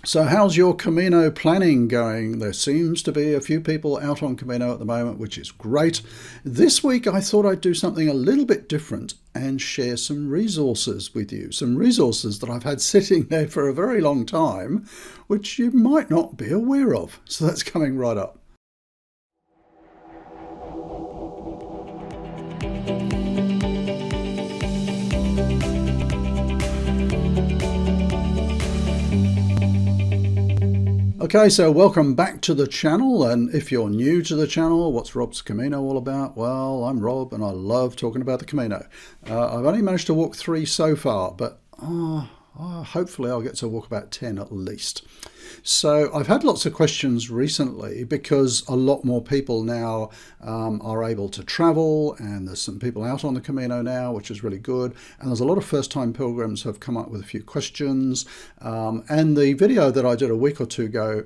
So how's your Camino planning going? There seems to be a few people out on Camino at the moment, which is great. This week I thought I'd do something a little bit different and share some resources with you. Some resources that I've had sitting there for a very long time, which you might not be aware of. So that's coming right up. Okay, so welcome back to the channel, and if you're new to the channel, what's Rob's Camino all about? Well, I'm Rob and I love talking about the Camino. I've only managed to walk 3 so far, but hopefully I'll get to walk about 10 at least. So I've had lots of questions recently because a lot more people now are able to travel, and there's some people out on the Camino now, which is really good. And there's a lot of first-time pilgrims who have come up with a few questions. And the video that I did a week or two ago,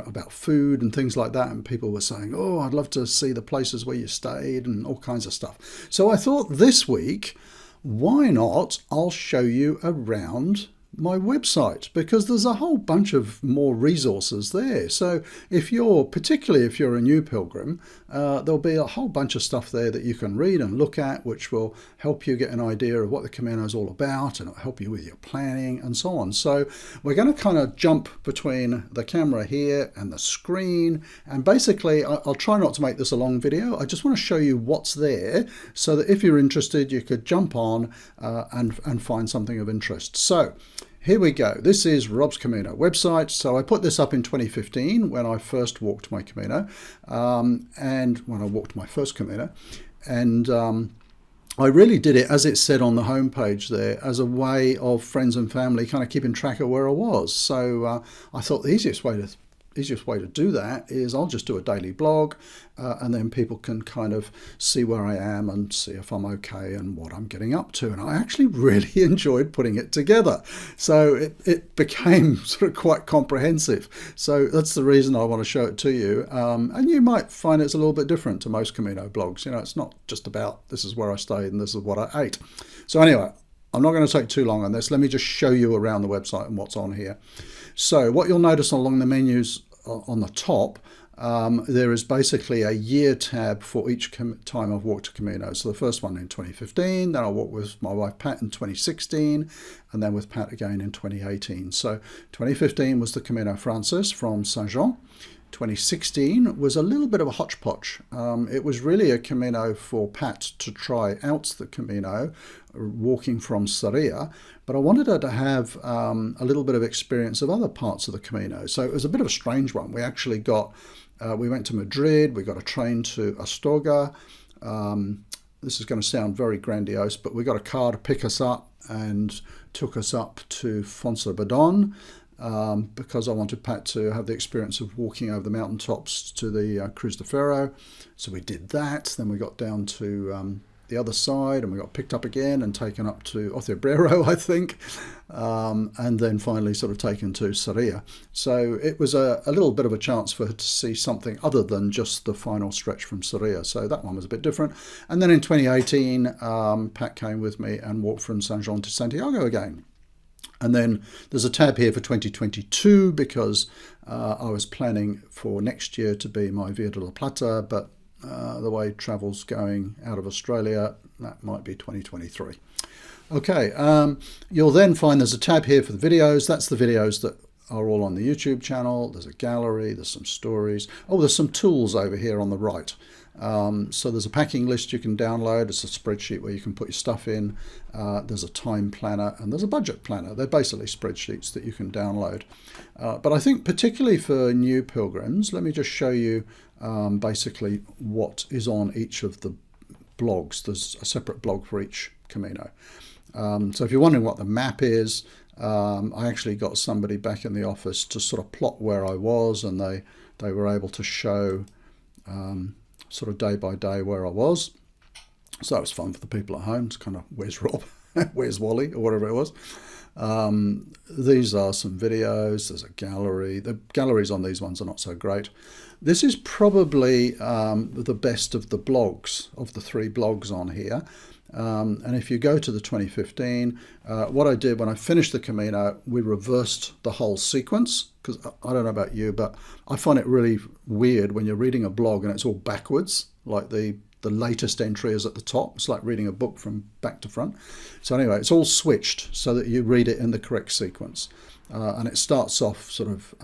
about food and things like that, and people were saying, "Oh, I'd love to see the places where you stayed," and all kinds of stuff. So I thought this week, why not? I'll show you around my website, because there's a whole bunch of more resources there. So particularly if you're a new pilgrim, there'll be a whole bunch of stuff there that you can read and look at, which will help you get an idea of what the Camino is all about, and it'll help you with your planning and so on. So we're going to kind of jump between the camera here and the screen, and basically I'll try not to make this a long video. I just want to show you what's there so that if you're interested, you could jump on and find something of interest. So here we go. This is Rob's Camino website. So I put this up in 2015 when I first walked my Camino, and when I walked my first Camino. And I really did it, as it said on the homepage there, as a way of friends and family kind of keeping track of where I was. So I thought the easiest way to do that is I'll just do a daily blog, and then people can kind of see where I am and see if I'm okay and what I'm getting up to. And I actually really enjoyed putting it together. So it became sort of quite comprehensive. So that's the reason I want to show it to you. And you might find it's a little bit different to most Camino blogs. It's not just about this is where I stayed and this is what I ate. So anyway, I'm not going to take too long on this. Let me just show you around the website and what's on here. So what you'll notice along the menus on the top, there is basically a year tab for each time I've walked a Camino. So the first one in 2015, then I walked with my wife Pat in 2016, and then with Pat again in 2018. So 2015 was the Camino Frances from Saint-Jean. 2016 was a little bit of a hodgepodge. It was really a Camino for Pat to try out the Camino, walking from Sarria, but I wanted her to have a little bit of experience of other parts of the Camino. So it was a bit of a strange one. We actually we went to Madrid, we got a train to Astorga. This is going to sound very grandiose, but we got a car to pick us up and took us up to Fontserberdan, because I wanted Pat to have the experience of walking over the mountaintops to the Cruz de Ferro. So we did that. Then we got down to the other side, and we got picked up again and taken up to Ociobrero, I think, and then finally sort of taken to Sarria. So it was a little bit of a chance for her to see something other than just the final stretch from Sarria. So that one was a bit different. And then in 2018, Pat came with me and walked from Saint-Jean to Santiago again. And then there's a tab here for 2022 because I was planning for next year to be my Via de la Plata, but the way travel's going out of Australia, that might be 2023. Okay, you'll then find there's a tab here for the videos. That's the videos that are all on the YouTube channel. There's a gallery, there's some stories. Oh, there's some tools over here on the right. So there's a packing list you can download. It's a spreadsheet where you can put your stuff in. There's a time planner and there's a budget planner. They're basically spreadsheets that you can download. But I think particularly for new pilgrims, let me just show you basically what is on each of the blogs. There's a separate blog for each Camino. So if you're wondering what the map is, I actually got somebody back in the office to sort of plot where I was, and they were able to show sort of day by day where I was. So that was fun for the people at home to kind of, where's Rob? Where's Wally? Or whatever it was. These are some videos. There's a gallery. The galleries on these ones are not so great. This is probably the best of the blogs, of the 3 blogs on here. And if you go to the 2015, what I did when I finished the Camino, we reversed the whole sequence. because I don't know about you, but I find it really weird when you're reading a blog and it's all backwards, like the latest entry is at the top. It's like reading a book from back to front. So anyway, it's all switched so that you read it in the correct sequence. And it starts off sort of,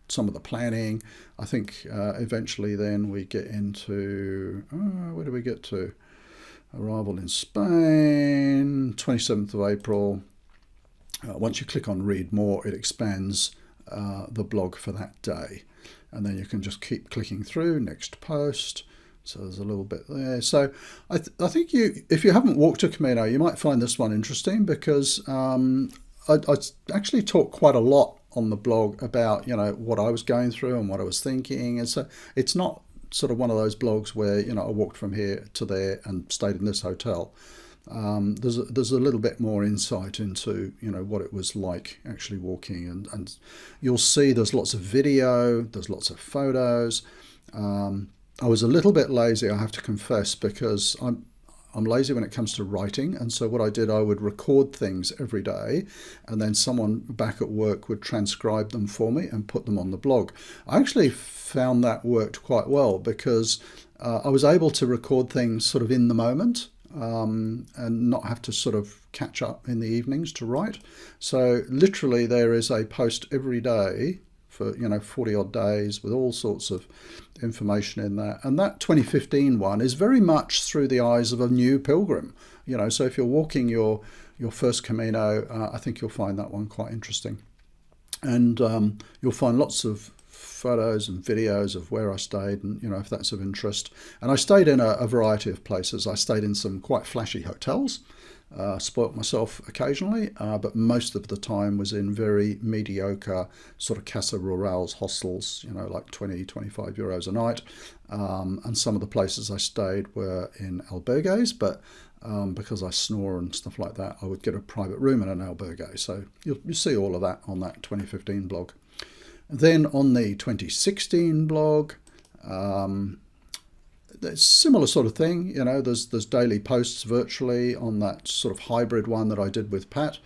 some of the planning. I think eventually then we get into, where do we get to? Arrival in Spain, 27th of April. Once you click on read more, it expands the blog for that day. And then you can just keep clicking through, next post. So there's a little bit there. So I think if you haven't walked a Camino, you might find this one interesting, because I actually talk quite a lot on the blog about, what I was going through and what I was thinking. And so it's not sort of one of those blogs where, I walked from here to there and stayed in this hotel. There's a little bit more insight into, what it was like actually walking. And you'll see there's lots of video, there's lots of photos. I was a little bit lazy, I have to confess, because I'm lazy when it comes to writing. And so what I did, I would record things every day, and then someone back at work would transcribe them for me and put them on the blog. I actually found that worked quite well, because I was able to record things sort of in the moment, and not have to sort of catch up in the evenings to write. So literally there is a post every day for 40 odd days with all sorts of information in that. And that 2015 one is very much through the eyes of a new pilgrim. So if you're walking your first Camino, I think you'll find that one quite interesting. And you'll find lots of photos and videos of where I stayed, and if that's of interest. And I stayed in a variety of places. I stayed in some quite flashy hotels, spoilt myself occasionally, but most of the time was in very mediocre sort of Casa Rurals hostels, like 20, 25 euros a night. And some of the places I stayed were in albergues, but because I snore and stuff like that, I would get a private room in an albergue. So you'll see all of that on that 2015 blog. Then on the 2016 blog, it's similar sort of thing. There's daily posts virtually on that sort of hybrid one that I did with Pat.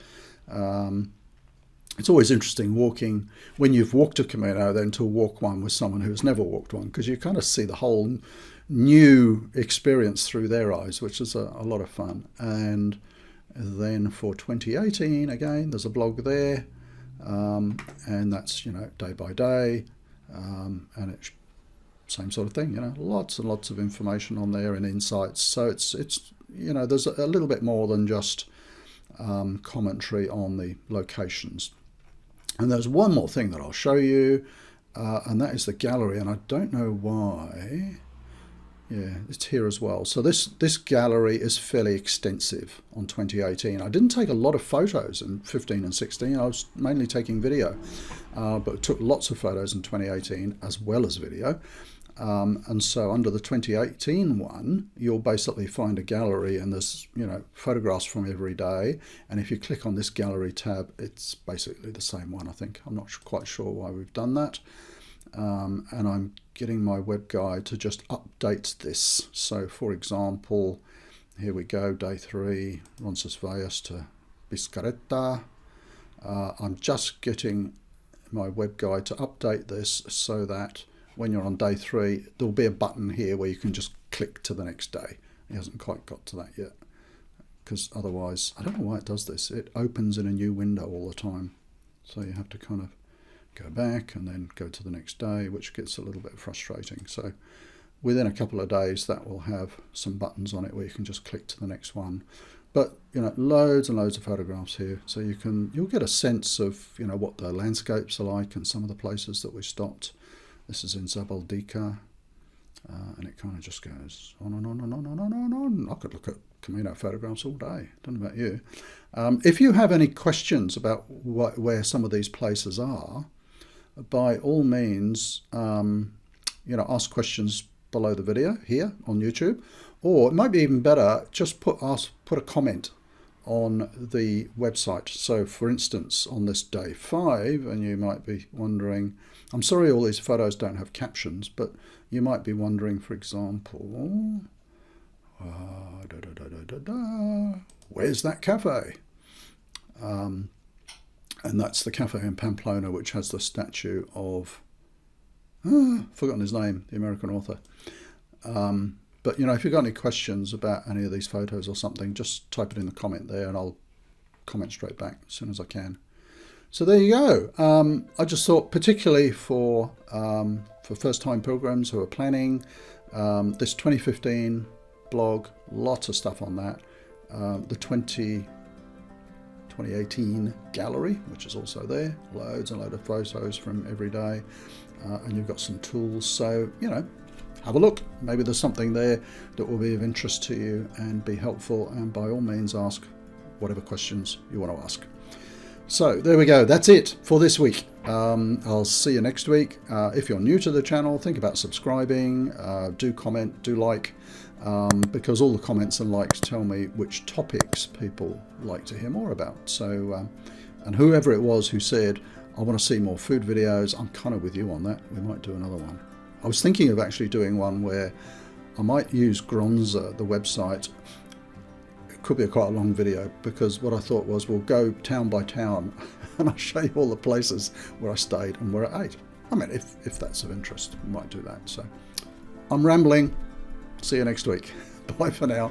It's always interesting walking, when you've walked a Camino, then to walk one with someone who's never walked one, because you kind of see the whole new experience through their eyes, which is a lot of fun. And then for 2018, again, there's a blog there. And that's, day by day, and it's same sort of thing, lots and lots of information on there and insights. So it's there's a little bit more than just commentary on the locations. And there's one more thing that I'll show you, and that is the gallery. And I don't know why. Yeah, it's here as well. So this gallery is fairly extensive on 2018. I didn't take a lot of photos in 15 and 16. I was mainly taking video, but took lots of photos in 2018 as well as video. And so under the 2018 one, you'll basically find a gallery, and there's photographs from every day. And if you click on this gallery tab, it's basically the same one, I think. I'm not quite sure why we've done that. And I'm getting my web guy to just update this. So for example, here we go, day 3, Roncesvalles to Biscarreta. I'm just getting my web guy to update this so that when you're on day 3, there'll be a button here where you can just click to the next day. He hasn't quite got to that yet, because otherwise, I don't know why it does this. It opens in a new window all the time. So you have to kind of go back and then go to the next day, which gets a little bit frustrating. So within a couple of days, that will have some buttons on it where you can just click to the next one. But loads and loads of photographs here, so you'll get a sense of what the landscapes are like and some of the places that we stopped. This is in Zabaldika, and it kind of just goes on and on and on and on and on. I could look at Camino photographs all day. Don't know about you. If you have any questions about where some of these places are, by all means, ask questions below the video here on YouTube, or it might be even better, just put a comment on the website. So for instance, on this day 5, and you might be wondering, I'm sorry all these photos don't have captions, but you might be wondering, for example, where's that cafe? And that's the cafe in Pamplona, which has the statue of, forgotten his name, the American author. But, you know, if you've got any questions about any of these photos or something, just type it in the comment there and I'll comment straight back as soon as I can. So there you go. I just thought, particularly for first-time pilgrims who are planning, this 2015 blog, lots of stuff on that. The 2018 gallery, which is also there, loads and loads of photos from every day, and you've got some tools. So, you know, have a look. Maybe there's something there that will be of interest to you and be helpful, and by all means ask whatever questions you want to ask. So there we go. That's it for this week. I'll see you next week. If you're new to the channel, think about subscribing, do comment, do like, because all the comments and likes tell me which topics people like to hear more about. So, and whoever it was who said, I want to see more food videos, I'm kind of with you on that. We might do another one. I was thinking of actually doing one where I might use Gronza, the website. Could be quite a long video, because what I thought was we'll go town by town and I'll show you all the places where I stayed and where I ate. I mean, if that's of interest, we might do that. So I'm rambling. See you next week. Bye for now.